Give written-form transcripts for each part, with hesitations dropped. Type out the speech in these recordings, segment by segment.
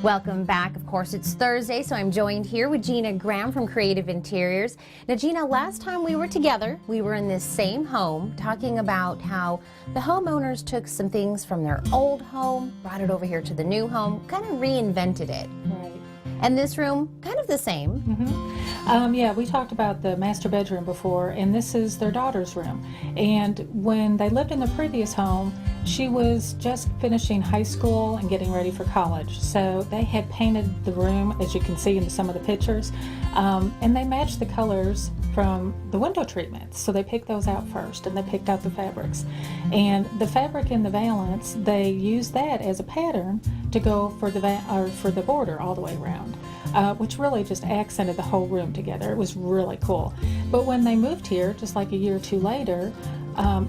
Welcome back. Of course, it's Thursday, so I'm joined here with Gina Graham from Creative Interiors. Now, Gina, last time we were together, we were in this same home talking about how the homeowners took some things from their old home, brought it over here to the new home, kind of reinvented it. Right. And this room, kind of the same. Yeah, we talked about the master bedroom before, and this is their daughter's room. And when they lived in the previous home, she was just finishing high school and getting ready for college. So they had painted the room, as you can see in some of the pictures, and they matched the colors from the window treatments. So they picked those out first, and they picked out the fabrics. And the fabric in the valance, they used that as a pattern to go for the border all the way around, which really just accented the whole room together. It was really cool. But when they moved here, just like a year or two later,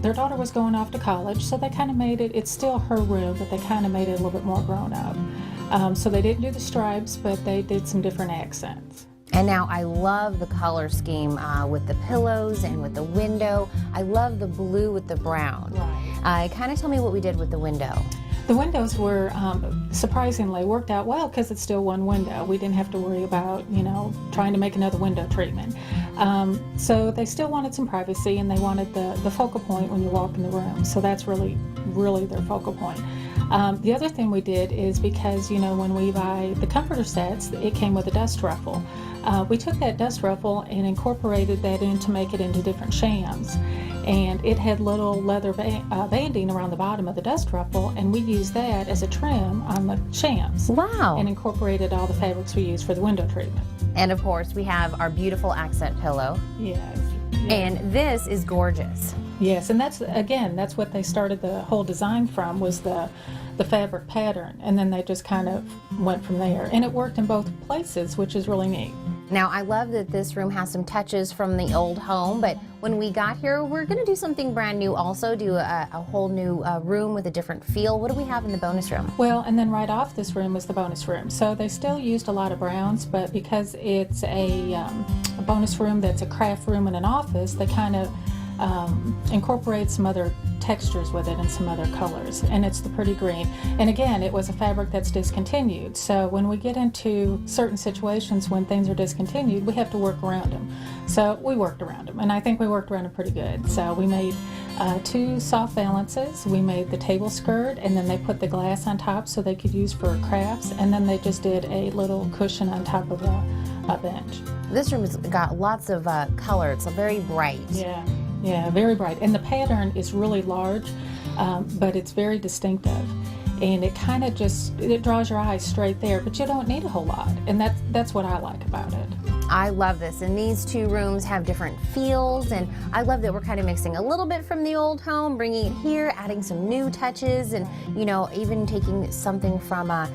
their daughter was going off to college, so they kind of made it, it's still her room, but they kind of made it a little bit more grown up. So they didn't do the stripes, but they did some different accents. And now I love the color scheme with the pillows and with the window. I love the blue with the brown. Right. Kind of tell me what we did with the window. The windows were surprisingly worked out well because it's still one window. We didn't have to worry about, trying to make another window treatment. So they still wanted some privacy, and they wanted the focal point when you walk in the room. So that's really, really their focal point. The other thing we did is because, when we buy the comforter sets, it came with a dust ruffle. We took that dust ruffle and incorporated that in to make it into different shams. And it had little leather banding around the bottom of the dust ruffle, and we used that as a trim on the shams. Wow. And incorporated all the fabrics we use for the window treatment. And of course, we have our beautiful accent pillow. Yes. And this is gorgeous. Yes, and that's what they started the whole design from, was the fabric pattern, and then they just kind of went from there. And it worked in both places, which is really neat. Now, I love that this room has some touches from the old home, but when we got here, we're going to do something brand new also, do a whole new room with a different feel. What do we have in the bonus room? Well, and then right off this room is the bonus room. So they still used a lot of browns, but because it's a bonus room that's a craft room and an office, they kind of incorporate some other textures with it and some other colors, and it's the pretty green. And again, it was a fabric that's discontinued, so when we get into certain situations when things are discontinued, we have to work around them. So we worked around them, and I think we worked around them pretty good. So we made 2 soft valances, we made the table skirt, and then they put the glass on top so they could use for crafts, and then they just did a little cushion on top of a bench. This room has got lots of color. It's very bright. Yeah, very bright. And the pattern is really large, but it's very distinctive. And it kind of it draws your eyes straight there, but you don't need a whole lot. And that's what I like about it. I love this, and these 2 rooms have different feels, and I love that we're kind of mixing a little bit from the old home, bringing it here, adding some new touches, and even taking something from a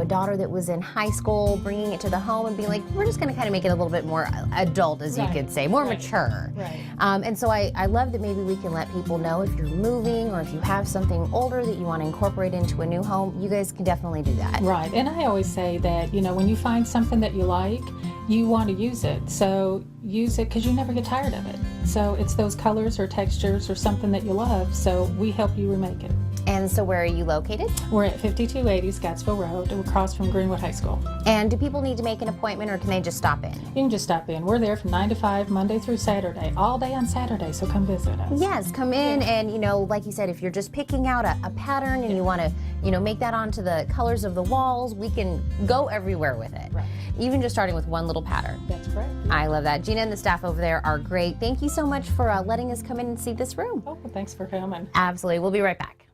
daughter that was in high school, bringing it to the home and being like, we're just going to kind of make it a little bit more adult, as you could say, more mature. Right. And so I love that maybe we can let people know if you're moving or if you have something older that you want to incorporate into a new home, you guys can definitely do that. Right, and I always say that, when you find something that you like, you want to use it. So use it because you never get tired of it. So it's those colors or textures or something that you love, so we help you remake it. And so where are you located? We're at 5280 Scottsville Road, across from Greenwood High School. And do people need to make an appointment, or can they just stop in? You can just stop in. We're there from 9 to 5, Monday through Saturday, all day on Saturday, so come visit us. Yes, come in, and like you said, if you're just picking out a pattern and you want to make that onto the colors of the walls, we can go everywhere with it. Right. Even just starting with one little pattern. That's correct. I love that. Gina and the staff over there are great. Thank you so much for letting us come in and see this room. Oh, well, thanks for coming. Absolutely. We'll be right back.